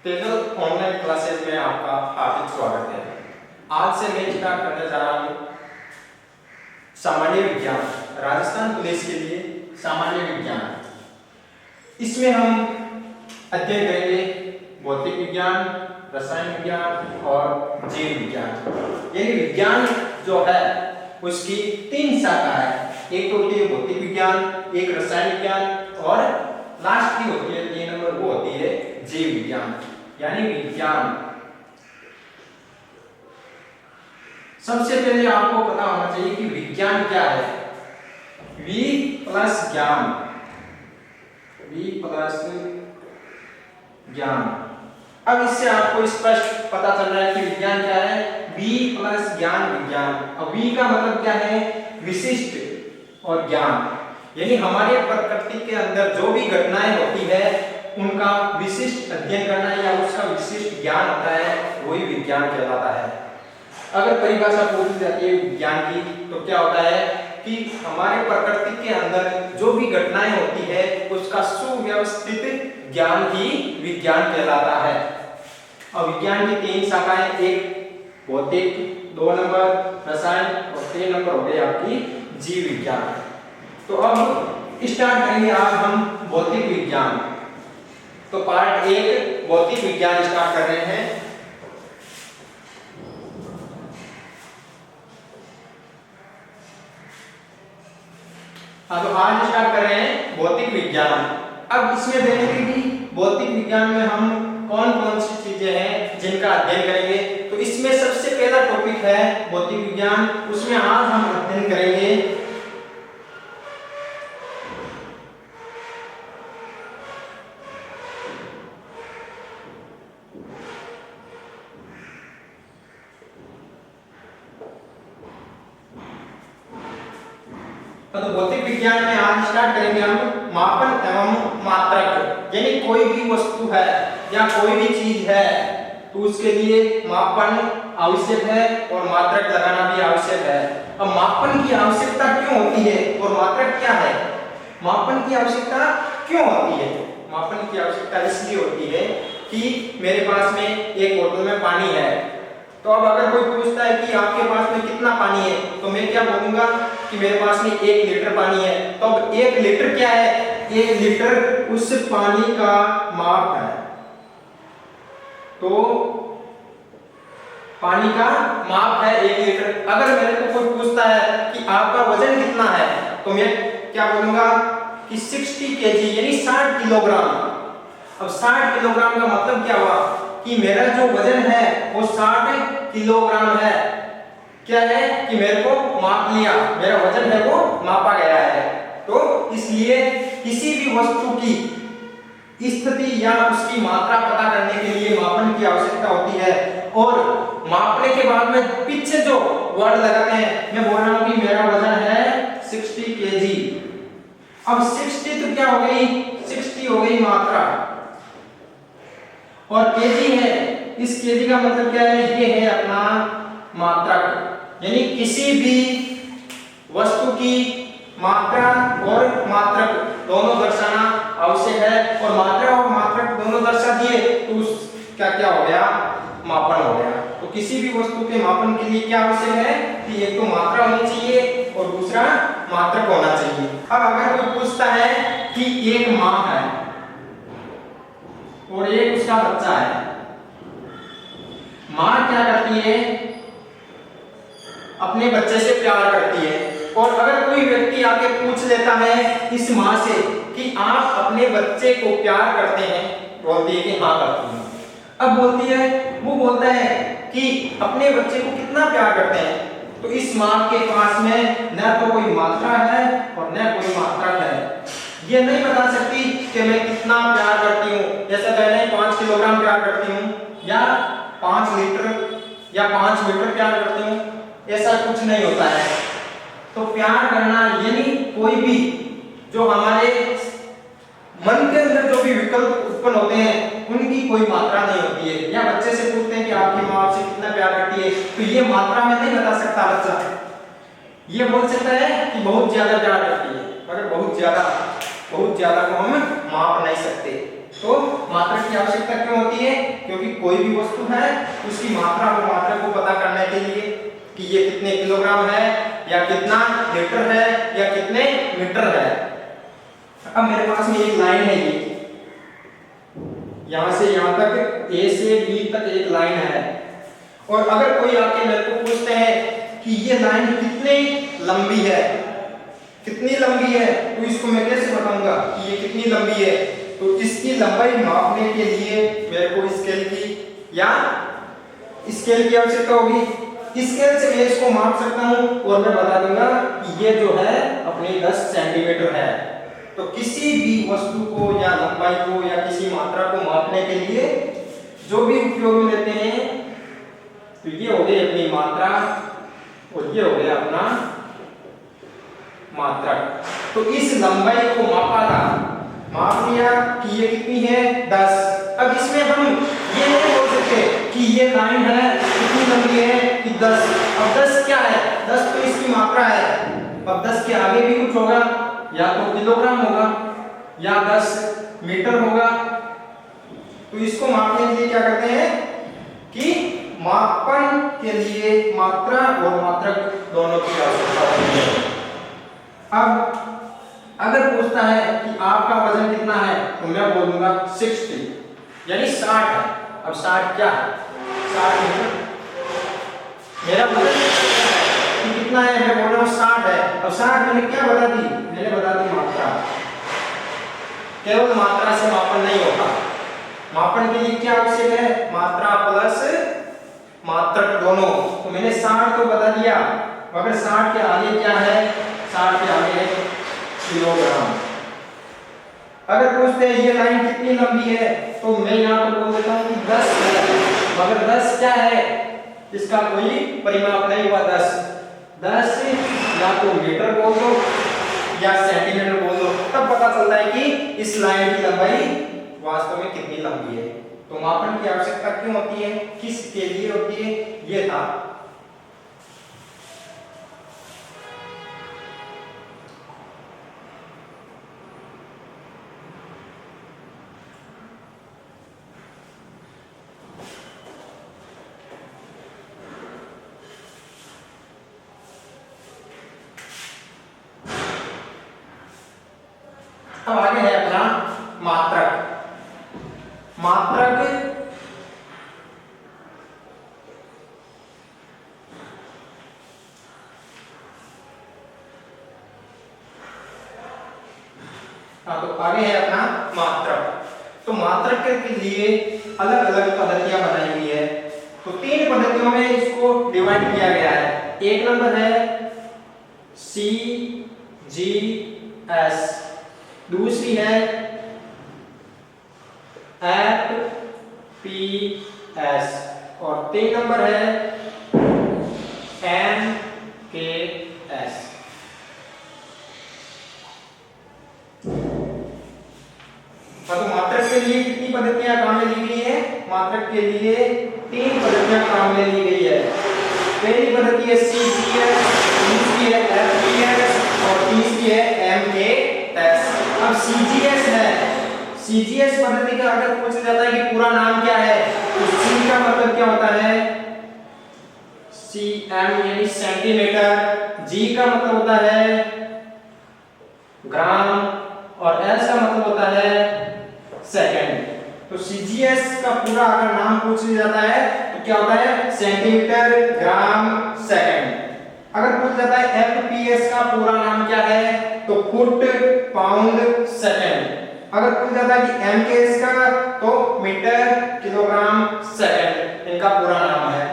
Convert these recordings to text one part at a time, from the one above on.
Tejal online classes में आपका हार्दिक स्वागत है। आज से मैं स्टार्ट करने जा रहा हूँ सामान्य विज्ञान, राजस्थान पुलिस के लिए सामान्य विज्ञान। इसमें हम अध्ययन करेंगे भौतिक विज्ञान, रसायन विज्ञान और जीव विज्ञान। ये विज्ञान जो है उसकी तीन शाखा है। एक होती है भौतिक विज्ञान, एक रसायन विज्ञान और लास्ट की होती है 3 नंबर, वो होती है जीव विज्ञान यानी विज्ञान। सबसे पहले आपको पता होना चाहिए कि विज्ञान क्या है। वी प्लस ज्ञान, वी प्लस ज्ञान। अब इससे आपको स्पष्ट पता चल रहा है कि विज्ञान क्या है। वी प्लस ज्ञान विज्ञान। अब वी का मतलब क्या है, विशिष्ट और ज्ञान, यानी हमारे प्रकृति के अंदर जो भी घटनाएं होती है उनका विशिष्ट अध्ययन करना या उसका विशिष्ट ज्ञान होता है, वही विज्ञान कहलाता है। अगर परिभाषा पूछी जाती है विज्ञान की तो क्या होता है कि हमारे प्रकृति के अंदर जो भी घटनाएं होती है उसका सुव्यवस्थित ज्ञान ही विज्ञान कहलाता है। और विज्ञान की 3 शाखाएं, एक भौतिक, 2 नंबर रसायन और 3 नंबर हो गई आपकी जीव विज्ञान। तो अब स्टार्ट करेंगे आज हम भौतिक विज्ञान। तो पार्ट 1 भौतिक विज्ञान स्टार्ट कर रहे हैं। तो आज स्टार्ट कर रहे हैं भौतिक विज्ञान। अब इसमें देखेंगे कि भौतिक विज्ञान में हम कौन कौन सी चीजें हैं जिनका अध्ययन करेंगे। तो इसमें सबसे पहला टॉपिक है भौतिक विज्ञान, उसमें आज हम अध्ययन करेंगे तो भौतिक विज्ञान में आज स्टार्ट करेंगे हम मापन एवं मात्रक, यानी कोई भी वस्तु है या कोई भी चीज है तो उसके लिए मापन आवश्यक है और मात्रक लगाना भी आवश्यक है। अब मापन की आवश्यकता क्यों होती है और मात्रक क्या है। मापन की आवश्यकता क्यों होती है। मापन की आवश्यकता इसलिए होती है कि मेरे पास में एक बोतल में पानी है, तो अब अगर कोई पूछता है कि आपके पास में कितना पानी है तो मैं क्या बोलूंगा कि मेरे पास में 1 लीटर पानी है। तो अब 1 लीटर क्या है, 1 लीटर उस पानी का माप है। तो पानी का माप है 1 लीटर। अगर मेरे को कोई पूछता है कि आपका वजन कितना है तो मैं क्या बोलूंगा कि 60 केजी यानी 60 किलोग्राम। अब 60 किलोग्राम का मतलब क्या हुआ कि मेरा जो वजन है वो 60 किलोग्राम है। क्या है कि मेरे को माप लिया, मेरा वजन है वो मापा गया है। तो इसलिए किसी भी वस्तु की स्थिति या उसकी मात्रा पता करने के लिए मापन की आवश्यकता होती है। और मापने के बाद में पीछे जो वर्ड लगाते हैं, मैं बोल रहा हूं कि मेरा वजन है 60 केजी। अब 60 तो क्या हो गई, 60 हो गई मात्रा और केजी है, इस केजी का मतलब क्या है, ये है अपना मात्रक, यानी किसी भी वस्तु की मात्रा और मात्रक दोनों दर्शाना आवश्यक है। और मात्रा और मात्रक दोनों दर्शा दिए तो उसका क्या हो गया, मापन हो गया। तो किसी भी वस्तु के मापन के लिए क्या आवश्यक है कि एक तो मात्रा होनी चाहिए और दूसरा मात्रक होना चाहिए। अब अगर कोई पूछता है कि एक मां है और एक उसका बच्चा है, मां क्या करती है, अपने बच्चे से प्यार करती है। और अगर कोई व्यक्ति आके पूछ लेता है इस मां से कि आप अपने बच्चे को प्यार करते हैं, बोलती है कि हाँ करती हूं। अब बोलती है, वो बोलता है कि अपने बच्चे को कितना प्यार करते हैं, तो इस मां के पास में न तो कोई मात्रा है और न कोई मात्रक है। ये नहीं बता सकती कि मैं कितना प्यार करती हूँ, जैसे मैंने 5 किलोग्राम प्यार करती हूँ या 5 लीटर या 5 मीटर प्यार करती हूँ, ऐसा कुछ नहीं होता है। तो प्यार करना यानी कोई भी जो हमारे मन के अंदर जो भी विकल्प उत्पन्न होते हैं उनकी कोई मात्रा नहीं होती है। या बच्चे से पूछते हैं कि आपकी माँ आपसे कितना प्यार करती है, तो ये मात्रा में नहीं बता सकता बच्चा। ये बोल सकता है कि बहुत ज्यादा प्यार करती है, मगर बहुत ज्यादा को हम माप नहीं सकते। तो मात्रा की आवश्यकता क्यों होती है क्योंकि कोई भी वस्तु है उसकी मात्रा और मात्रक को पता करने के लिए कि ये कितने किलोग्राम है या कितना लीटर है या कितने मीटर है। अब मेरे पास में एक लाइन है, ये यहां से यहां तक ए से बी तक एक लाइन है, और अगर कोई आके मेरे को पूछते हैं कि ये लाइन कितनी लंबी है, कितनी लंबी है, तो इसको मैं कैसे बताऊंगा कि ये कितनी लंबी है। तो इसकी लंबाई मापने के लिए मेरे को स्केल की या स्केल की आवश्यकता होगी। स्केल से मैं इसको माप सकता हूं और मैं बता दूंगा कि ये जो है अपनी 10 सेंटीमीटर है। तो किसी भी वस्तु को या लंबाई को या किसी मात्रा को मापने के लिए जो भी उपयोग में लेते हैं, तो ये हो गई अपनी मात्रा और ये हो गया अपना मात्रक। तो इस लंबाई को मापा था, माप लिया कि ये कितनी है 10। अब इसमें हम ये नहीं बोल सकते कि ये लाइन है कितनी लंबी है कि 10। अब 10 क्या है, 10 तो इसकी मात्रा है। अब 10 के आगे भी कुछ होगा, या तो किलोग्राम होगा या 10 मीटर होगा। तो इसको मापने के लिए क्या करते हैं कि मापन के लिए मात्रा और मात्रक दोनों की आवश्यकता होती है। अब अगर पूछता है कि आपका वजन कितना है, तो मैं बोलूंगा 60 यानी 60 है। अब 60 क्या है, 60 मीटर। मेरा वजन कितना है, मैं बोल रहा हूँ 60 है। अब 60 मैंने क्या बता दी, मैंने बता दी मात्रा। केवल मात्रा से मापन नहीं होता, मापन के लिए क्या आवश्यक है, मात्रा प्लस मात्रक दोनों। तो मैंने 60 तो बता दिया, मगर 60 के आगे क्या है, 60 के आगे है किलोग्राम। अगर पूछते हैं ये लाइन कितनी लंबी है, तो मैं यहाँ पर बोल देता हूँ कि 10 है, मगर 10 क्या है, इसका कोई परिमाप नहीं हुआ। 10 या तो मीटर बोल दो या सेंटीमीटर बोल दो, तब पता चलता है कि इस लाइन की लंबाई वास्तव में कितनी लंबी है। तो मापन की आवश्यकता क्यों होती है, किसके लिए होती है, ये था। अब आगे है अपना मात्रक। मात्रक तो आगे है अपना मात्रक। तो मात्रक के लिए अलग अलग पद्धतियां बनाई हुई है। तो 3 पद्धतियों में इसको डिवाइड किया गया है। एक नंबर है CGS, दूसरी है FPS और 3 नंबर है MKS। तो मात्रक के लिए कितनी पद्धतियां काम में ली गई है, मात्रक के लिए 3 पद्धतियां काम में ली गई है। पहली पद्धति है CGS, दूसरी है FPS और तीसरी है MKS। अब CGS है, CGS पद्धति का अगर पूछा जाता है कि पूरा नाम क्या है, तो C का मतलब क्या होता है, cm यानी सेंटीमीटर, G का मतलब होता है ग्राम और S का मतलब होता है सेकंड। तो CGS का पूरा अगर नाम पूछ लिया जाता है तो क्या होता है, सेंटीमीटर, ग्राम, सेकंड। अगर पूछ जाता है FPS का पूरा नाम क्या है, तो फुट, पाउंड, सेकंड। अगर पूछ जाता है कि MKS का, तो मीटर, किलोग्राम, सेकंड, इनका पूरा नाम है।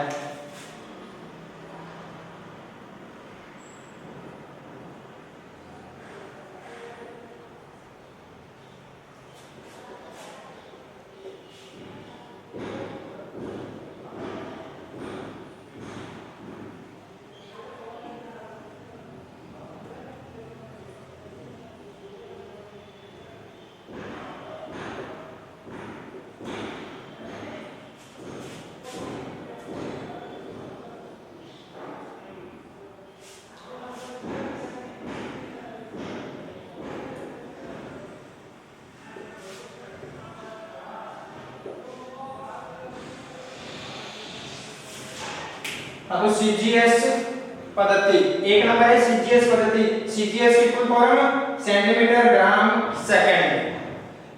अब सीजीएस पद्धति, एक नंबर है सीजीएस पद्धति। सीजीएस की full form centimetre gram second,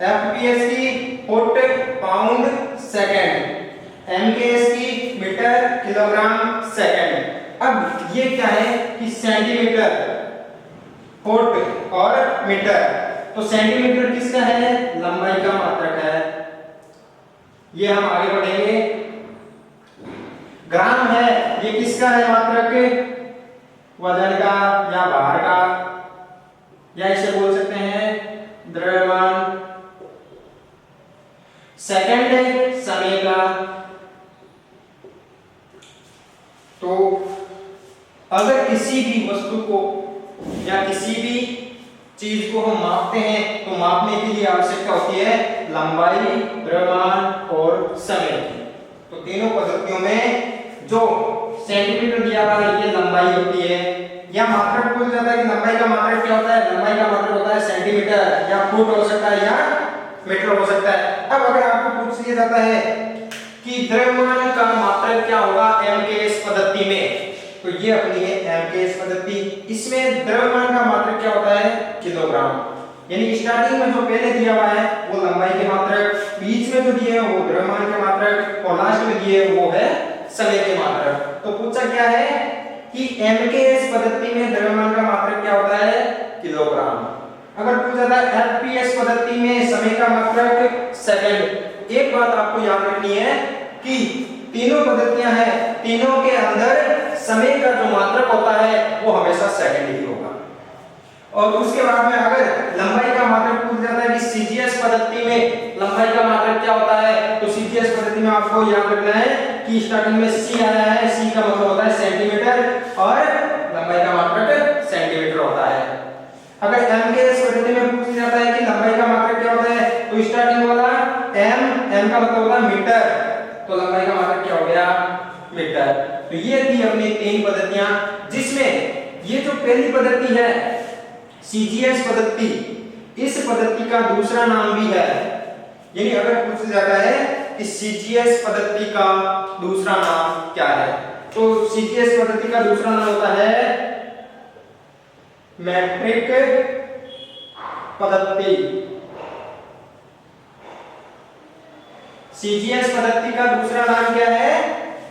FPS की फुट पाउंड सेकंड, एमकेएस की मीटर किलोग्राम सेकंड। अब ये क्या है कि सेंटीमीटर, फुट और मीटर। तो सेंटीमीटर किसका है? लंबाई का मात्रक है, ये हम आगे पढ़ेंगे। ग्राम है, ये किसका है मात्रक? वजन का या भार का, या इसे बोल सकते हैं द्रव्यमान। सेकंड है समय का। तो अगर किसी भी वस्तु को या किसी भी चीज को हम मापते हैं तो मापने के लिए आवश्यकता होती है लंबाई, द्रव्यमान और समय की। तो तीनों पद्धतियों में जो सेंटीमीटर दिया हुआ है ये लंबाई होती है, या मात्रक पूछ जाता है कि लंबाई का मात्रक क्या होता है? लंबाई का मात्रक होता है सेंटीमीटर, या फुट हो सकता है या मीटर हो सकता है। अब अगर आपको पूछ लिया जाता है कि द्रव्यमान का मात्रक क्या होगा एमकेएस पद्धति में, तो ये अपनी है एमकेएस पद्धति। इसमें द्रव्यमान का मात्रक क्या होता है? किलोग्राम। यानी स्टार्टिंग में जो पहले दिया हुआ है वो लंबाई के मात्रक, बीच में जो दिए हैं वो द्रव्यमान के मात्रक, और लास्ट में दिए वो है समय के मात्रक। तो पूछा क्या है कि एमकेएस पद्धति में द्रव्यमान का मात्रक क्या होता है? किलोग्राम। अगर पूछा जाता है एफपीएस पद्धति में समय का मात्रक सेकंड। एक बात आपको याद रखनी है कि तीनों पद्धतियां हैं, तीनों के अंदर समय का जो मात्रक होता है वो हमेशा सेकंड ही होगा। और उसके बाद में अगर लंबाई का मात्रक पूछ जाता है कि सीजीएस पद्धति में लंबाई का मात्रक क्या होता है, तो सीजीएस पद्धति में आपको याद रखना है कि स्टार्टिंग में सी आया है, सी का मतलब होता है सेंटीमीटर, और लंबाई का मात्रक सेंटीमीटर होता है। अगर एमकेएस पद्धति में पूछ जाता है कि लंबाई का मात्रक क्या होता है, तो स्टार्टिंग वाला एम का मतलब होता है मीटर, तो लंबाई का मात्रक क्या हो गया? मीटर। तो ये थी अपनी तीन पद्धतियां, जिसमें ये जो पहली पद्धति है सीजीएस पद्धति, इस पद्धति का दूसरा नाम भी है। यानी अगर पूछा जाता है कि सीजीएस पद्धति का दूसरा नाम क्या है, तो सीजीएस पद्धति का दूसरा नाम होता है मैट्रिक पद्धति। सीजीएस पद्धति का दूसरा नाम क्या है?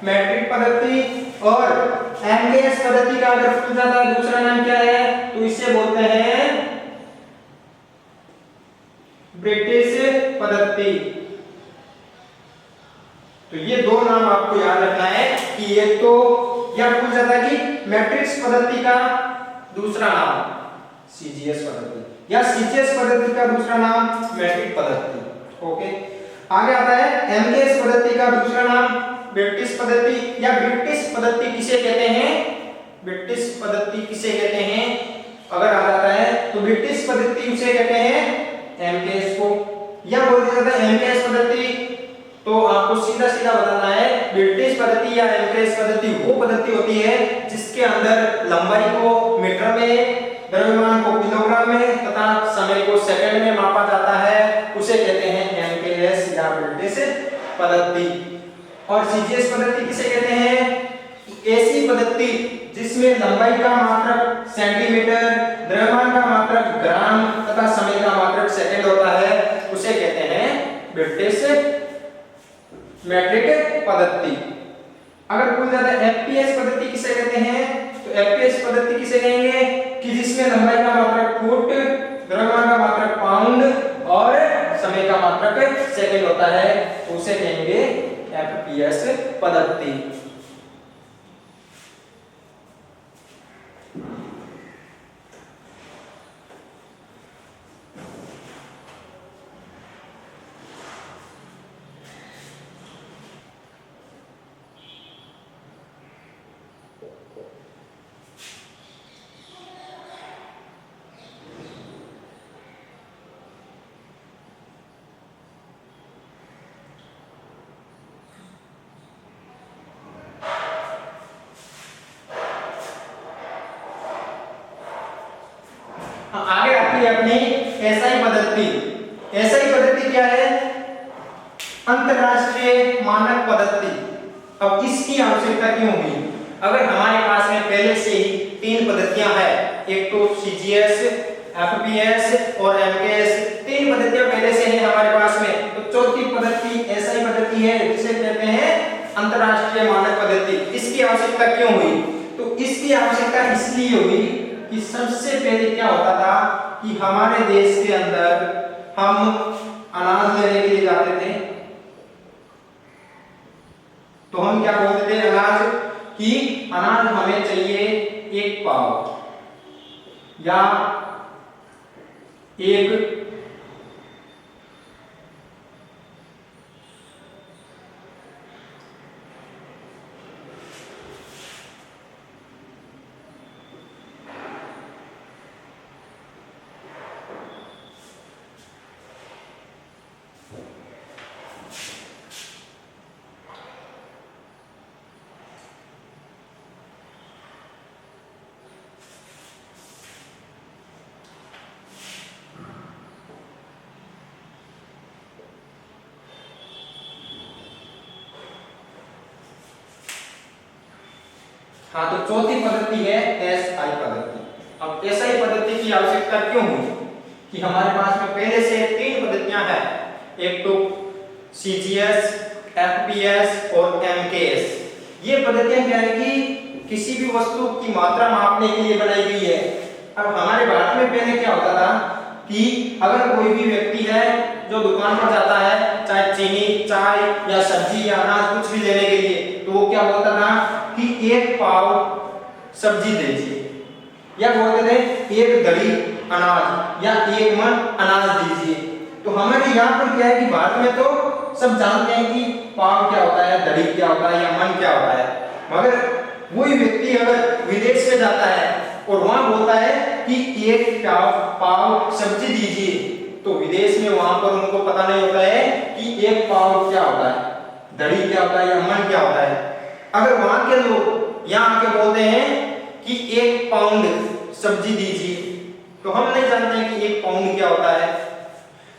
मैट्रिक पद्धति। और एमकेएस पद्धति का अगर पूछा जाता है दूसरा नाम क्या है, तो इसे बोलते हैं ब्रिटिश पद्धति। तो ये दो नाम आपको याद रखना है कि ये तो, या पूछा जाता है कि मैट्रिक्स पद्धति का दूसरा नाम सीजीएस पद्धति, या सीजीएस पद्धति का दूसरा नाम मैट्रिक पद्धति। ओके, आगे आता है एमकेएस पद्धति का दूसरा नाम ब्रिटिश पद्धति, या ब्रिटिश पद्धति किसे कहते हैं? ब्रिटिश पद्धति किसे कहते हैं अगर आ जाता है, तो ब्रिटिश पद्धति उसे कहते हैं एमकेएस को। या बोल दिया जाता है एमकेएस पद्धति, तो आपको सीधा सीधा बताना है ब्रिटिश पद्धति या एमकेएस पद्धति वो पद्धति होती है जिसके अंदर लंबाई को मीटर में, द्रव्यमान को किलोग्राम में तथा समय को सेकंड में मापा जाता है, उसे कहते हैं एमकेएस या ब्रिटिश पद्धति। और सीजीएस पद्धति किसे कहते हैं? ऐसी पद्धति जिसमें लंबाई का मात्रक सेंटीमीटर, द्रव्यमान का मात्रक ग्राम तथा समय का मात्रक सेकंड होता है, उसे कहते हैं ब्रिटिश मैट्रिक पद्धति। अगर पूछा जाता है एफपीएस पद्धति किसे कहते हैं, तो एफपीएस पद्धति किसे कहेंगे कि जिसमें लंबाई का मात्रक फुट, द्रव्यमान का मात्रक पाउंड और समय का मात्रक सेकंड होता है, तो उसे कहेंगे एफपीएस पद्धति। आगे आती है अपनी एसआई पद्धति। एसआई पद्धति क्या है? अंतरराष्ट्रीय मानक पद्धति। अब इसकी आवश्यकता क्यों हुई? अगर हमारे पास में पहले से ही 3 पद्धतियां हैं, एक तो सीजीएस, एफपीएस और एमकेएस, 3 पद्धतियां पहले से है हमारे पास में, तो चौथी पद्धति एसआई पद्धति है जिसे कहते हैं अंतरराष्ट्रीय मानक पद्धति। इसकी आवश्यकता क्यों हुई? तो इसकी आवश्यकता इसलिए हुई कि सबसे पहले क्या होता था कि हमारे देश के अंदर हम अनाज लेने के लिए जाते थे, तो हम क्या बोलते थे अनाज कि अनाज हमें चाहिए 1 पाव या 1 हाँ, तो चौथी पद्धति है एसआई पद्धति। अब एसआई पद्धति की आवश्यकता क्यों हुई कि हमारे पास में पहले से 3 पद्धतियां हैं, एक तो सीजीएस, एफपीएस और एमकेएस। ये पद्धतियां क्या है कि किसी भी वस्तु की मात्रा मापने के लिए बनाई गई है। अब हमारे भारत में पहले क्या होता था कि अगर कोई भी व्यक्ति है जो दुकान पर जाता है, चाहे चीनी, चाय या सब्जी या अनाज कुछ भी लेने के लिए, तो वो क्या बोलता था कि 1 पाव सब्जी दीजिए, या बोलते थे 1 दड़ी अनाज या 1 मन अनाज दीजिए। तो हमारे यहाँ पर क्या है कि भारत में तो सब जानते हैं कि पाव क्या होता है, दड़ी क्या होता है या मन क्या होता है, मगर वही व्यक्ति अगर विदेश में जाता है और वहां बोलता है कि 1 पाव सब्जी दीजिए, तो विदेश में वहां पर उनको पता नहीं होता है कि 1 पाव क्या होता है, दड़ी क्या होता है या मन क्या होता है। अगर वहां के लोग यहाँ आके बोलते हैं कि 1 पाउंड सब्जी दीजिए, तो हम नहीं जानते हैं कि 1 पाउंड क्या होता है।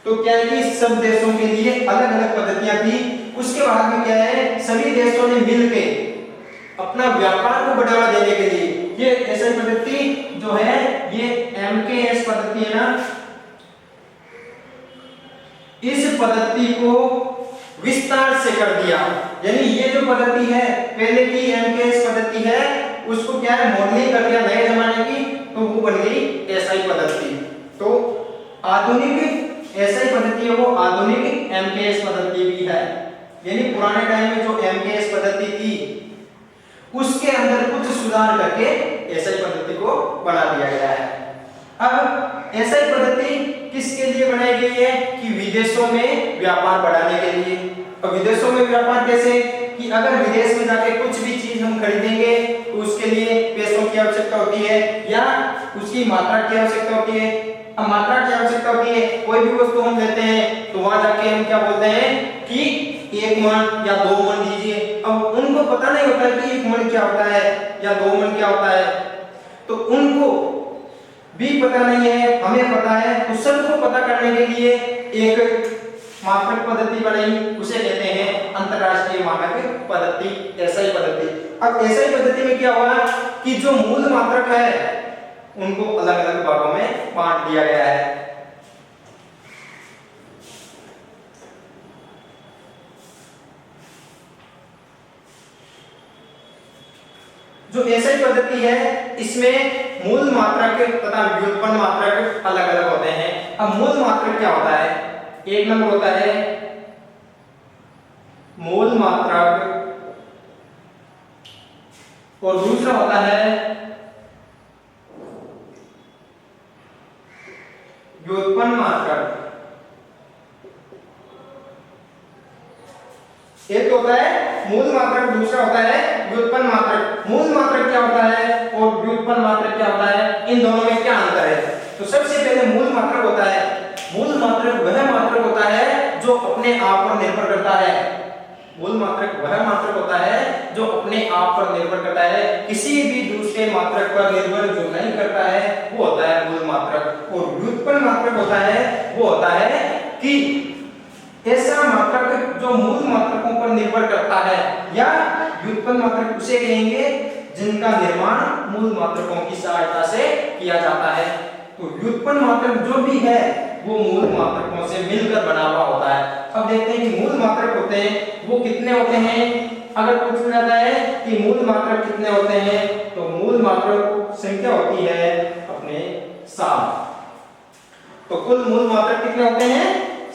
तो क्या है कि सब देशों के लिए अलग अलग पद्धतियां थी। उसके बाद में क्या है, सभी देशों ने मिलकर अपना व्यापार को बढ़ावा देने के लिए ये ऐसी पद्धति जो है ये एमकेएस पद्धति है ना, इस पद्धति को विस्तार से कर दिया। यानी ये जो पद्धति है पहले की एमकेएस पद्धति है उसको क्या है मॉडलिंग कर दिया नए जमाने की, तो वो बन गई एसआई पद्धति। तो आधुनिक एसआई पद्धति है वो आधुनिक एमकेएस पद्धति भी है। यानी पुराने टाइम में जो एमकेएस पद्धति थी उसके अंदर कुछ सुधार करके एसआई पद्धति को बना दिया गया है। अब एसआई पद्धति किसके लिए बनाई गई है कि विदेशों में व्यापार बढ़ाने के लिए। और विदेशों में व्यापार कैसे कि अगर विदेश में जाके कुछ भी चीज हम खरीदेंगे तो उसके लिए पैसों की आवश्यकता होती है या उसकी मात्रा की आवश्यकता होती है। अब मात्रा की आवश्यकता होती है, कोई भी वस्तु हम लेते हैं तो वहां जाके हम क्या बोलते हैं कि 1 मन या 2 मन दीजिए। अब उनको पता नहीं होता कि 1 मन क्या होता है या 2 मन क्या होता है, तो उनको भी पता नहीं है, हमें पता है। तो सबको पता करने के लिए एक मात्रक पद्धति बनाई, उसे कहते हैं अंतरराष्ट्रीय मानक पद्धति, एसआई पद्धति। अब एसआई पद्धति में क्या हुआ कि जो मूल मात्रक है उनको अलग अलग भागों में बांट दिया गया है। जो एसआई पद्धति है इसमें मूल मात्रक तथा व्युत्पन्न मात्रक अलग अलग होते हैं। अब मूल मात्रक क्या होता है, एक नंबर होता है मूल मात्रक और दूसरा होता है व्युत्पन्न मात्रक। एक होता है मूल मात्रक, दूसरा होता है व्युत्पन्न मात्रक। मूल मात्रक क्या होता है और व्युत्पन्न मात्रक क्या होता है, इन दोनों में क्या अंतर है। तो सबसे पहले मूल मात्रक होता है, मूल मात्रक वह मात्रक होता है जो अपने आप पर निर्भर करता है। मूल मात्रक वह मात्रक होता है जो अपने आप पर निर्भर करता है, किसी भी दूसरे मात्रक पर निर्भर जो नहीं करता है वो होता है मूल मात्रक। और व्युत्पन्न मात्रक होता है वो होता है कि ऐसा मात्रक जो मूल मात्रकों पर निर्भर करता है, या व्युत्पन्न मात्रक उसे कहेंगे जिनका निर्माण मूल मात्रकों की सहायता से किया जाता है। तो व्युत्पन्न मात्रक जो भी है वो मूल मात्रकों से मिलकर बना हुआ होता है। अब देखते हैं कि मूल मात्रक होते हैं वो कितने होते हैं। अगर पूछा जाता है कि मूल मात्रक कितने होते हैं तो मूल मात्रक संख्या होती है अपने 7। तो कुल मूल मात्रक कितने होते हैं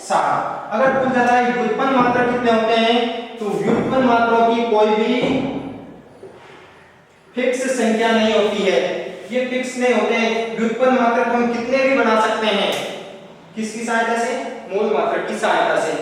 7। अगर पूछा जाता है व्युत्पन्न मात्रक कितने होते हैं तो व्युत्पन्न मात्रों की कोई भी फिक्स संख्या नहीं होती है, ये फिक्स नहीं होते हैं। व्युत्पन्न मात्रक हम कितने भी बना सकते हैं, किसकी सहायता से, मूल मात्रक की सहायता से।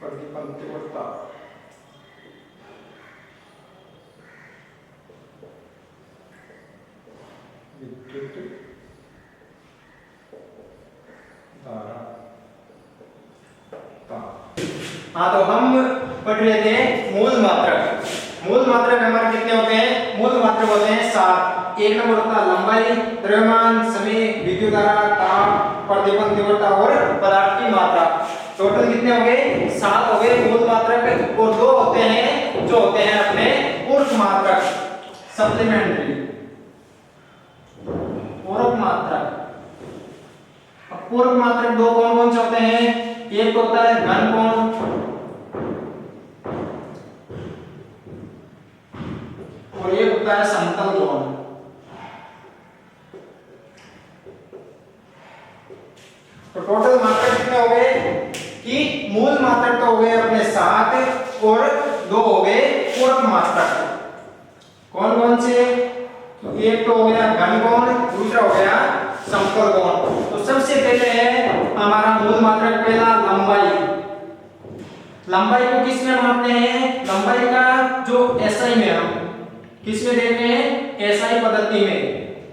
प्रतिपन्न तीव्रता विद्युत धारा। हाँ तो हम पढ़ रहे थे मूल मात्रक। मूल मात्रक हमारे कितने होते हैं, मूल मात्रक होते हैं 7। एक नंबर होता है लंबाई, द्रव्यमान, समय, विद्युत धारा, ताप, प्रतिपन्न तीव्रता और पदार्थ की मात्रा। टोटल कितने हो गए 7 हो गए मूल मात्रक। और 2 होते हैं जो होते हैं अपने पूरक मात्रक, सप्लीमेंट्री पूरक मात्रक। अब पूरक मात्रक 2 कौन कौन से होते हैं, एक होता है घन कोण और एक होता है समतल कोण। तो टोटल मात्रक कितने हो गए कि मूल मात्रक तो हो गए अपने 7 और 2 हो गए पूरक मात्रक। कौन कौन से, तो एक तो हो गया घन कोण, दूसरा हो गया समतल कोण। तो सबसे पहले है हमारा मूल मात्रक पहला लंबाई। लंबाई को किस में मापते हैं, लंबाई का जो एसआई में हम किस में देते हैं, एसआई पद्धति में।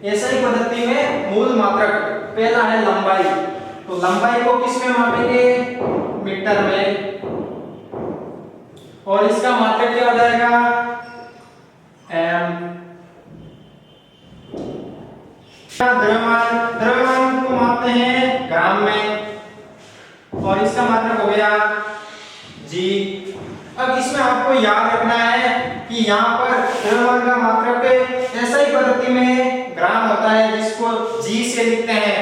एसआई पद्धति में मूल मात्रक पहला है लंबाई। तो लंबाई को किस में मापेंगे, मीटर में। और इसका मात्रक क्या हो जाएगा एम। द्रव्यमान, द्रव्यमान को मापते हैं ग्राम में और इसका मात्रक हो गया जी। अब इसमें आपको याद रखना है कि यहाँ पर द्रव्यमान का मात्रक एसआई पद्धति में ग्राम होता है जिसको जी से लिखते हैं।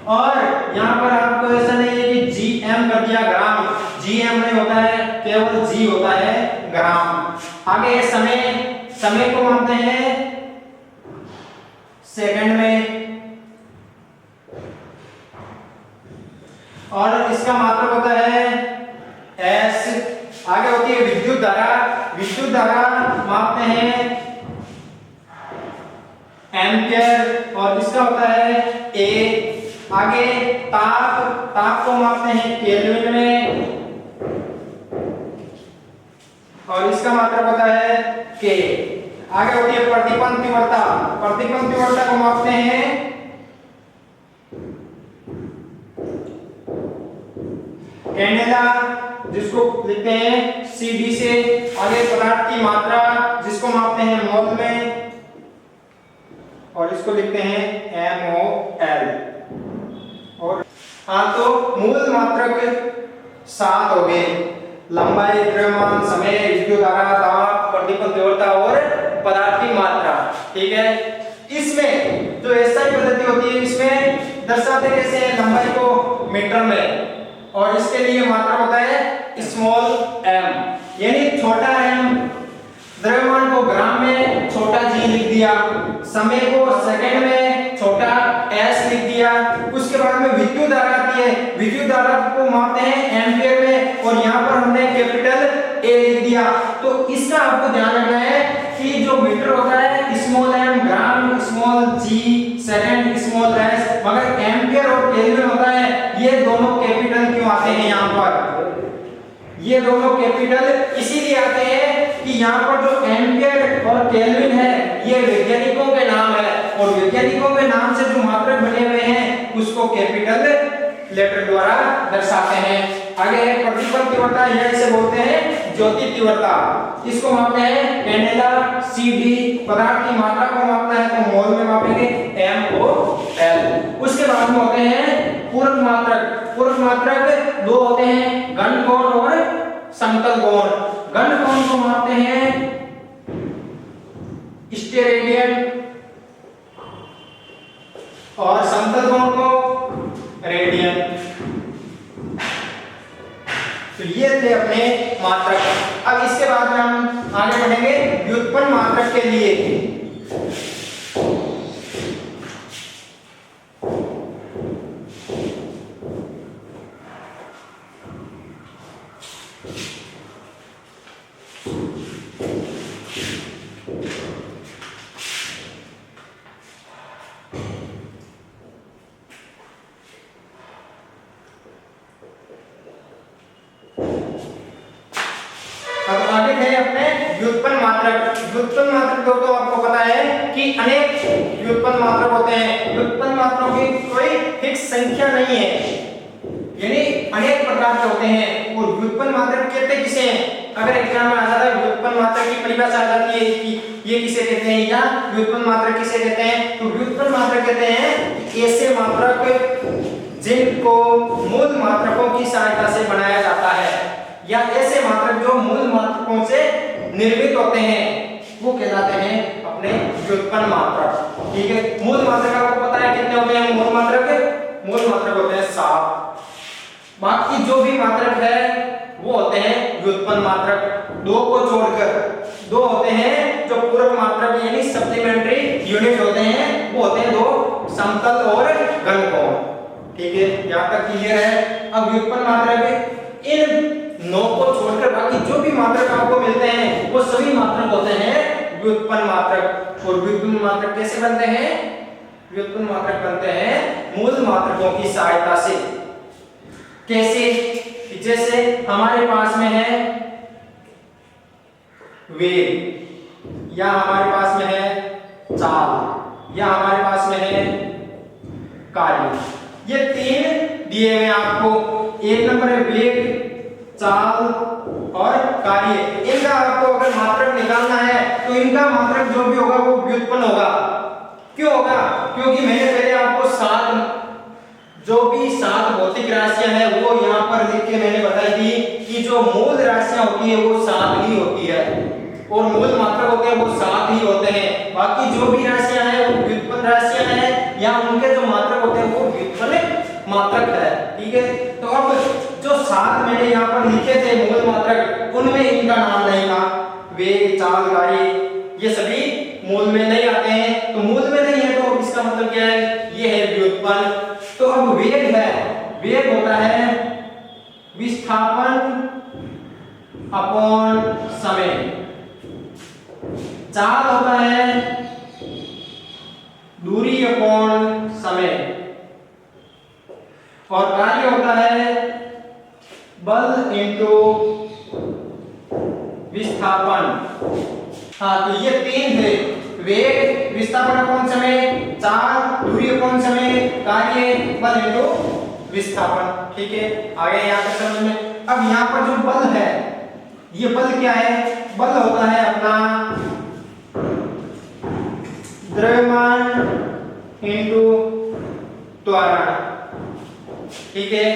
और यहाँ पर आपको ऐसा नहीं है कि जीएम कर दिया ग्राम, जीएम नहीं होता है, केवल जी होता है ग्राम। आगे समय, समय को मानते हैं सेकंड में और इसका मात्रक होता है एस। आगे होती है विद्युत धारा, विद्युत धारा मापते हैं एम्पियर और इसका होता है ए। आगे ताप, ताप को मापते हैं केल्विन में और इसका मात्रक होता है के। आगे होती है प्रतिपन्न तीव्रता, प्रतिपन्न तीव्रता को मापते हैं कैंडेला जिसको लिखते हैं सीडी से। आगे पदार्थ की मात्रा जिसको मापते हैं मोल में और इसको लिखते हैं MOL। और हाँ तो मूल मात्रक 7 हो गए, लंबाई, द्रव्यमान, समय, विद्युत धारा, ताप, प्रतिपन्न तीव्रता और पदार्थ की मात्रा। ठीक है, इसमें जो जो एसआई पद्धति होती है इसमें दर्शाते कैसे हैं, लंबाई को मीटर में, और इसके लिए मात्रक होता है स्मॉल m, यानी छोटा m। द्रव्यमान को ग्राम में छोटा g लिख दिया, समय को सेकंड में छोटा s लिख दिया। उसके बाद में विद्युत धारा आती है, विद्युत धारा को मापते हैं एम्पियर में, और यहाँ पर हमने कैपिटल A लिख दिया। तो इसका आपको ध्यान रखना है कि जो मीटर होता है small m, gram small g, second small s, मगर एम्पियर और केल्विन होता है, ये दोनों कैपिटल क्यों आते हैं यहाँ पर? ये दोनों कैपिटल इसीलिए आते हैं कि यहाँ पर जो एम्पियर और केल्विन है ये वैज्ञानिकों के नाम है, और वैज्ञानिकों के नाम से जो मात्रक बने हुए हैं उसको कैपिटल लेटर द्वारा दर्शाते हैं। आगे है प्रतिफल तीव्रता, यह इसे बोलते हैं ज्योति तीव्रता। इसको मापते हैं कैंडेला CD, पदार्थ की मात्रा को मापना है तो मोल में मापेंगे MOL। उसके बाद में होते हैं पूरक मात्रक। पूरक मात्रक दो होते हैं, घन कोण और समतल कोण। घन कोण को मापते हैं स्टेरेडियन, और समतल कोण को रेडियन। तो ये थे अपने मात्रक। अब इसके बाद में हम आगे बढ़ेंगे व्युत्पन्न मात्रक के लिए। व्युत्पन्न मात्रक। व्युत्पन्न मात्रक तो आपको पता है कि अनेक व्युत्पन्न मात्रक होते हैं। व्युत्पन्न मात्रकों की कोई फिक्स संख्या नहीं है, यानी अनेक प्रकार के होते हैं। और व्युत्पन्न मात्रक कहते किसे हैं? अगर एग्जाम में आ जाता है व्युत्पन्न मात्रक की परिभाषा आ जाती है कि ये किसे कहते हैं या व्युत्पन्न मात्रक किसे कहते हैं, तो व्युत्पन्न मात्रक कहते हैं ऐसे मात्रक जिनको मूल मात्रकों की सहायता से बनाया जाता है, या ऐसे मात्रक जो मूल मात्रकों से निर्मित होते हैं वो कहलाते हैं अपने व्युत्पन्न मात्रक। ठीक है, मूल मात्रक आपको पता है कितने होते हैं? मूल मात्रक होते हैं 7। बाकी जो भी मात्रक है वो होते हैं व्युत्पन्न मात्रक। दो को छोड़कर दो होते हैं जो पूरक मात्रक यानी सप्लीमेंट्री यूनिट होते हैं, वो होते हैं दो, समतल और घन कोण। ठीक है, यहाँ तक क्लियर है। अब व्युत्पन्न मात्रक इन 9 को छोड़कर बाकी जो भी मात्रक आपको मिलते हैं वो सभी मात्रक होते हैं व्युत्पन्न मात्रक। और व्युत्पन्न मात्रक कैसे बनते हैं? व्युत्पन्न मात्रक बनते हैं मूल मात्रकों की सहायता से। कैसे? जैसे हमारे पास में है वेग, या हमारे पास में है चाल, या हमारे पास में है कार्य। ये 3 दिए हुए आपको। एक नंबर है वेग, चाल और कार्य। इनका आपको अगर मात्रक निकालना है तो इनका मात्रक जो भी होगा वो व्युत्पन्न होगा। क्यों होगा? क्योंकि मैंने पहले आपको 7 जो भी 7 भौतिक राशियां हैं वो यहाँ पर लिख के मैंने बताई थी कि जो मूल राशियां होती है वो 7 ही होती है, और मूल मात्रक होते हैं वो 7 ही होते हैं। बाकी जो भी राशियां हैं वो व्युत्पन्न राशियां हैं, या उनके जो मात्रक होते हैं वो व्युत्पन्न मात्रक है। ठीक है, तो अब जो 7 मैंने यहाँ पर लिखे थे मूल मात्रक, उनमें इनका नाम नहीं था। वेग, चाल, कार्य ये सभी मूल में नहीं आते हैं। तो मूल में नहीं है तो इसका मतलब क्या है? ये है व्युत्पन्न। तो अब वेग है, वेग होता है विस्थापन अपॉन समय। चाल होता है दूरी अपॉन समय, और कार्य होता है बल इंटू विस्थापन। हाँ, तो ये 3 थे, वेग, विस्थापन अपॉन समय, चाल, दूरी अपॉन समय, कार्य, बल इंटू विस्थापन। ठीक है, आगे यहाँ पे समझ में। अब यहाँ पर जो बल है, ये बल क्या है? बल होता है अपना द्रव्यमान इंटू त्वरण। ठीक है,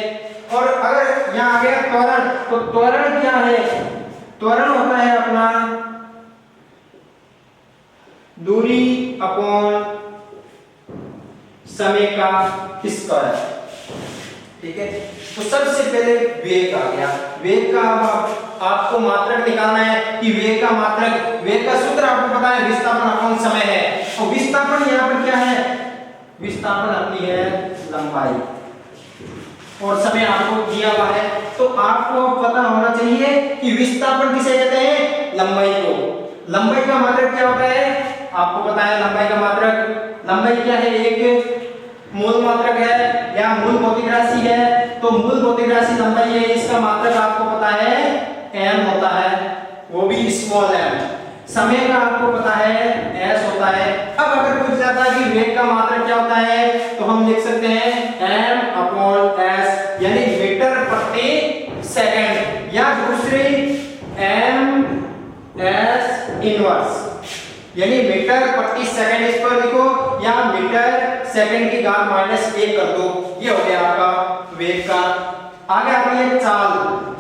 और अगर यहाँ आ गया त्वरण, तो त्वरण क्या है? त्वरण होता है अपना दूरी अपॉन समय का स्क्वायर। ठीक है, तो सबसे पहले वेग आ गया। वेग का अब आपको मात्रक निकालना है कि वेग का मात्रक, वेग का सूत्र आपको पता है विस्थापन अपॉन समय है। और विस्थापन यहाँ पर क्या है, विस्थापन अपनी है लंबाई और समय आपको दिया हुआ है। तो आपको पता होना चाहिए कि विस्थापन किसे कहते हैं, लंबाई को। लंबाई का मात्रक क्या होता है, आपको पता है लंबाई का मात्रक, लंबाई क्या है, एक मूल मात्रक है या मूल भौतिक राशि है। तो मूल भौतिक राशि लंबाई है, इसका मात्रक आपको पता है m होता है, वो भी स्मॉल m। समय का आपको पता है s होता है। अब अगर पूछ जाता है कि वेग का मात्रक क्या होता है, तो हम लिख सकते हैं m अपॉन s, यानी मीटर प्रति सेकंड, या दूसरी m s इनवर्स, यानी मीटर प्रति सेकंड इस पर लिखो, या मीटर सेकंड की घात -1 कर दो। ये हो गया आपका वेग का। आगे आती है चाल।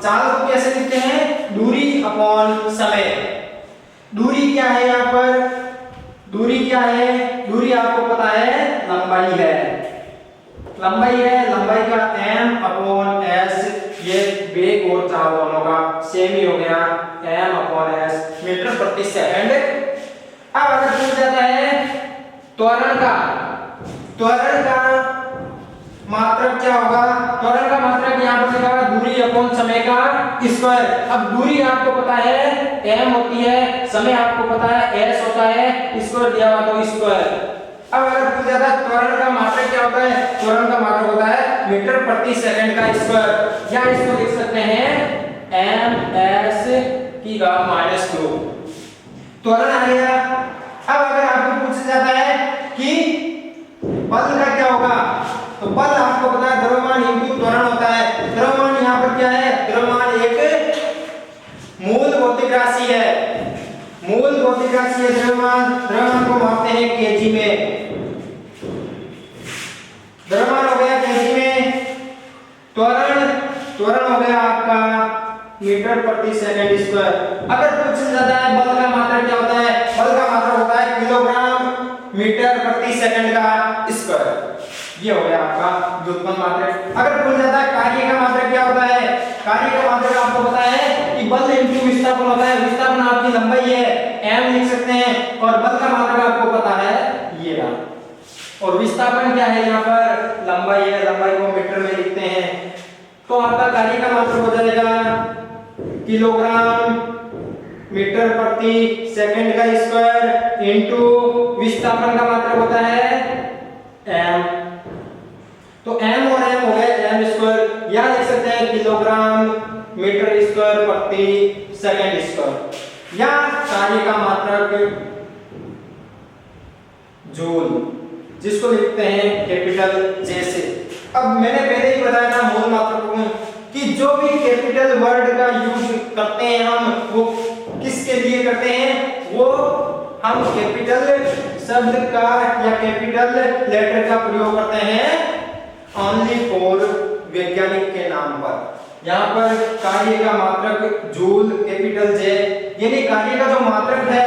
चाल को कैसे लिखते हैं, दूरी अपॉन समय। दूरी क्या है यहाँ पर, दूरी क्या है, दूरी आपको पता है लंबाई है, लंबाई है, लंबाई का m अपॉन s, ये वेग और चाल दोनों का सेम ही हो गया, m अपॉन s मीटर प्रति सेकंड। अब अगर पूछ जाता है त्वरण का, त्वरण का मात्रक क्या होगा, त्वरण का मात्रक यहाँ पर लिखा है दूरी अपॉन समय का स्क्वायर। अब दूरी आपको पता है m होती है, समय आपको पता है s होता है, स्क्वायर दिया हुआ तो स्क्वायर। अब अगर पूछ जाता है त्वरण का मात्रक क्या होता है, त्वरण का मात्रक होता है मीटर प्रति सेकंड का स्क्वायर, या इसको लिख सकते हैं ms की घात -2। त्वरण आ गया। अब अगर आपको पूछा जाता है कि बल का क्या होगा, तो बल आपको पता है द्रव्यमान इंटू त्वरण होता है। द्रव्यमान यहाँ पर क्या है, द्रव्यमान एक मूल भौतिक राशि है, मूल भौतिक राशि है द्रव्यमान। द्रव्यमान को मापते हैं केजी में, द्रव्यमान हो गया केजी में। त्वरण, त्वरण हो गया आपका मीटर प्रति सेकंड स्क्वायर। अगर पूछा जाता है बल का मात्रक क्या होता है, बल का मात्रक होता है किलोग्राम मीटर प्रति सेकंड का स्क्वायर। ये हो गया आपका व्युत्पन्न मात्रक। अगर पूछा जाता है कार्य का मात्रक क्या होता है, कार्य का मात्रक आपको पता है कि बल इंटू विस्थापन होता है। विस्थापन आपकी लंबाई है m लिख सकते हैं, और बल का मात्रक आपको पता है ये रहा, और विस्थापन क्या है यहाँ पर, लंबाई है, लंबाई को मीटर में लिखते हैं। तो आपका कार्य का मात्रक हो जाएगा किलोग्राम मीटर प्रति सेकंड का स्क्वायर इंटू विस्थापन का मात्रक होता है m। तो m और m हो गए m स्क्वायर, या लिख सकते हैं किलोग्राम मीटर स्क्वायर प्रति सेकंड स्क्वायर, या कार्य का मात्रक जूल, जिसको लिखते हैं कैपिटल J से। अब मैंने पहले ही बताया था मूल मात्रकों कि जो भी कैपिटल वर्ड का यूज करते हैं हम, वो किसके लिए करते हैं, वो हम कैपिटल शब्द का या कैपिटल लेटर का प्रयोग करते हैं ओनली फॉर वैज्ञानिक के नाम पर। यहाँ पर कार्य का मात्रक जूल कैपिटल J, यानी कार्य का जो मात्रक है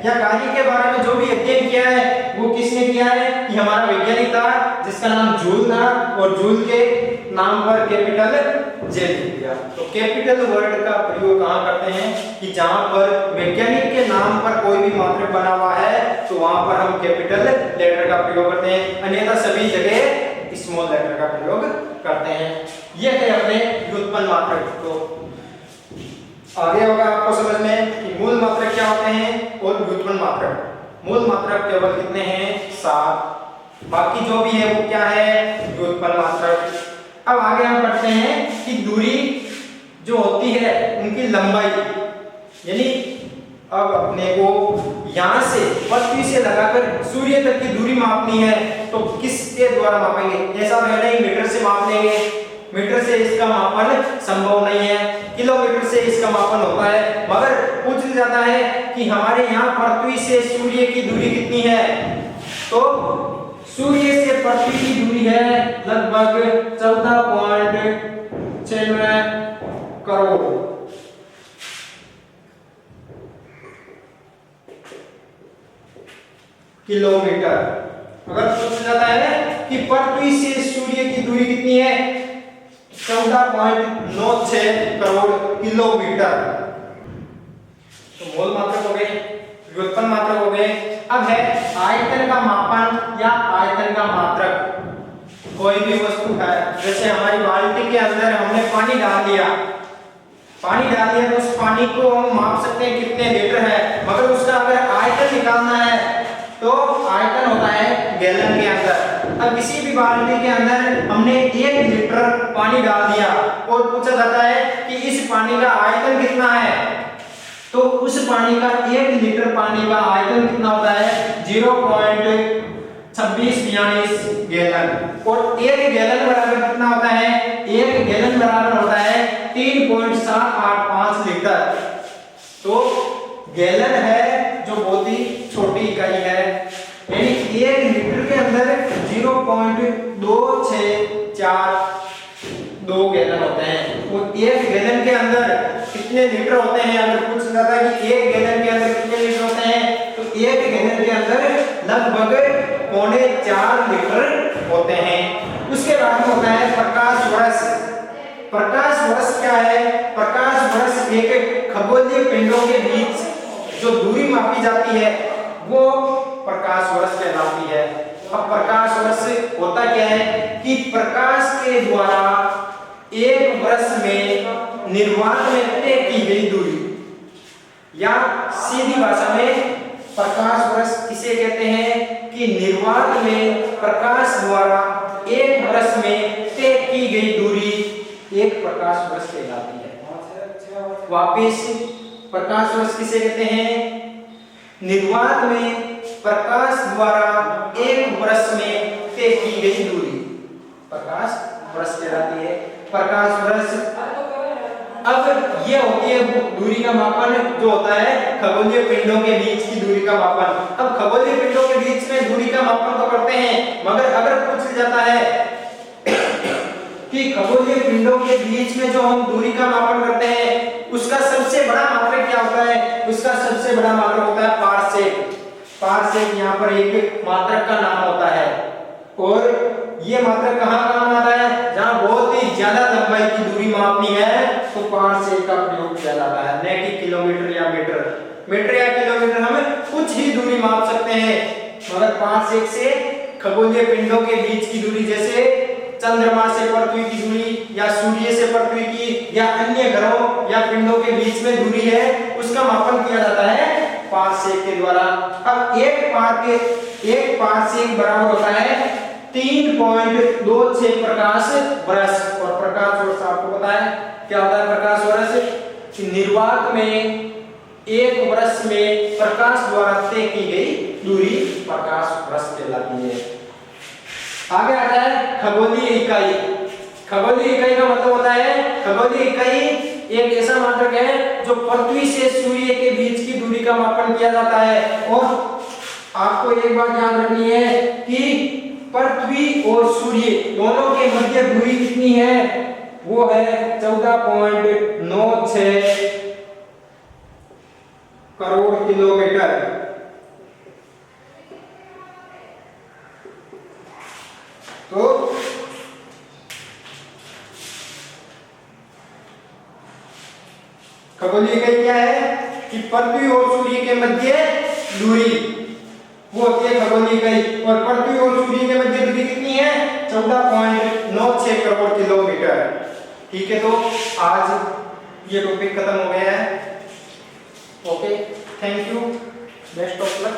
या कार्य के बारे में जो भी अध्ययन किया है वो किसने किया है, ये हमारा वैज्ञानिक था जिसका नाम जूल था, और जूल के नाम पर कैपिटल J लिख दिया। तो कैपिटल वर्ड का प्रयोग कहाँ करते हैं कि जहाँ पर वैज्ञानिक के नाम पर कोई भी मात्रक बना हुआ है तो वहां पर हम कैपिटल लेटर का प्रयोग करते हैं, अन्यथा सभी जगह स्मॉल लेटर का प्रयोग करते हैं। ये थे अपने व्युत्पन्न मात्रक। तो आगे होगा आपको समझ में कि मूल मात्रक क्या होते हैं और व्युत्पन्न मात्रक। मूल मात्रक केवल कितने हैं, 7, बाकी जो भी है वो क्या है, व्युत्पन्न मात्रक। अब आगे हम पढ़ते हैं कि दूरी जो होती है उनकी लंबाई, यानी अब अपने को यहाँ से पृथ्वी से लगाकर सूर्य तक की दूरी मापनी है तो किसके द्वारा मापेंगे, ऐसा नहीं मीटर से माप लेंगे, मीटर से इसका मापन संभव नहीं है, किलोमीटर से इसका मापन होता है। मगर पूछ जाता है कि हमारे यहाँ पृथ्वी से सूर्य की दूरी कितनी है, तो सूर्य से पृथ्वी की दूरी है लगभग 14.6 करोड़ किलोमीटर। अगर पूछा जाता है कि पृथ्वी से सूर्य की दूरी कितनी है, 14.96 करोड़ किलोमीटर। तो मोल मात्रक हो गए, व्युत्पन्न मात्रक हो गए। अब है आयतन का मापन या आयतन का मात्रक। कोई भी वस्तु है, जैसे हमारी बाल्टी के अंदर हमने पानी डाल दिया तो उस पानी को हम माप सकते हैं कितने लीटर है, मगर उसका अगर आयतन निकालना है तो आयतन होता है गैलन के अंदर। अब किसी भी बाल्टी के अंदर हमने 1 लीटर पानी डाल दिया और पूछा जाता है कि इस पानी का आयतन कितना है, तो उस पानी का 1 लीटर पानी का आयतन कितना होता है, 0.2642 गैलन। और 1 गैलन बराबर कितना होता है, 1 गैलन बराबर होता है 3.785 लीटर। तो गैलन है जो बहुत ही छोटी इकाई है, यानी 1 लीटर के अंदर 0.2642 गैलन होते हैं। और 1 गैलन के अंदर कितने लीटर होते हैं, अगर पूछा जाता है कि 1 गैलन के अंदर कितने लीटर होते हैं, तो 1 गैलन के अंदर लगभग 4.25 लीटर होते हैं। उसके बाद होता है प्रकाश वर्ष। प्रकाश वर्ष क्या है, प्रकाश वर्ष एक खगोलीय पिंडों के बीच जो दूरी मापी जाती है वो प्रकाश वर्ष कहलाती है। अब प्रकाश वर्ष होता क्या है कि प्रकाश के द्वारा 1 वर्ष में निर्वात में तय की गई दूरी, या सीधी भाषा में प्रकाश वर्ष किसे कहते हैं कि निर्वात में प्रकाश द्वारा 1 वर्ष में तय की गई दूरी एक प्रकाश वर्ष कहलाती है। वापिस प्रकाश वर्ष किसे कहते हैं, निर्वात में प्रकाश द्वारा 1 वर्ष में तय की गई दूरी प्रकाश वर्ष कहलाती है। प्रकाश वर्ष अब ये होती है दूरी का मापन जो होता है खगोलीय पिंडों के बीच की दूरी का मापन। अब खगोलीय पिंडों के बीच में दूरी का मापन तो करते हैं, मगर अगर पूछ जाता है कि खगोलीय पिंडों के बीच में जो हम दूरी का मापन करते हैं उसका सबसे बड़ा मात्रक क्या होता है, उसका सबसे बड़ा मात्रक होता है पारसेक। पारसेक यहाँ पर एक मात्रक का नाम होता है, और ये मात्रक कहाँ काम आता है, जहाँ बहुत ही ज्यादा लंबाई की दूरी मापनी है तो पारसेक का प्रयोग किया जाता है, न कि किलोमीटर या मीटर। मीटर या किलोमीटर हम कुछ ही दूरी माप सकते हैं, मगर पारसेक से खगोलीय पिंडों के बीच की दूरी, जैसे चंद्रमा से पृथ्वी की दूरी या सूर्य से पृथ्वी की या अन्य ग्रहों या पिंडों के बीच में दूरी है, उसका मापन किया जाता है पारसेक के द्वारा। अब एक पारसेक बराबर होता है 3.26 प्रकाश वर्ष। और प्रकाश वर्ष आपको पता है क्या होता है, प्रकाश वर्ष कि निर्वात में 1 वर्ष में प्रकाश द्वारा तय की गई दूरी प्रकाश वर्ष कहलाती है। आगे आता है खगोलीय इकाई। खगोलीय इकाई का मतलब होता है, खगोलीय इकाई एक ऐसा मात्रक है जो पृथ्वी से सूर्य के बीच की दूरी का मापन किया जाता है। और आपको एक बात याद रखनी है कि पृथ्वी और सूर्य दोनों के मध्य दूरी कितनी है, वो है 14.96 करोड़ किलोमीटर। तो खगोलीय इकाई क्या है कि पृथ्वी और सूर्य के मध्य दूरी वो होती है खगोलीय इकाई। और पृथ्वी और सूर्य के मध्य दूरी कितनी है, 14.96 करोड़ किलोमीटर। ठीक है, तो आज ये टॉपिक खत्म हो गया है। Okay, thank you, best of luck.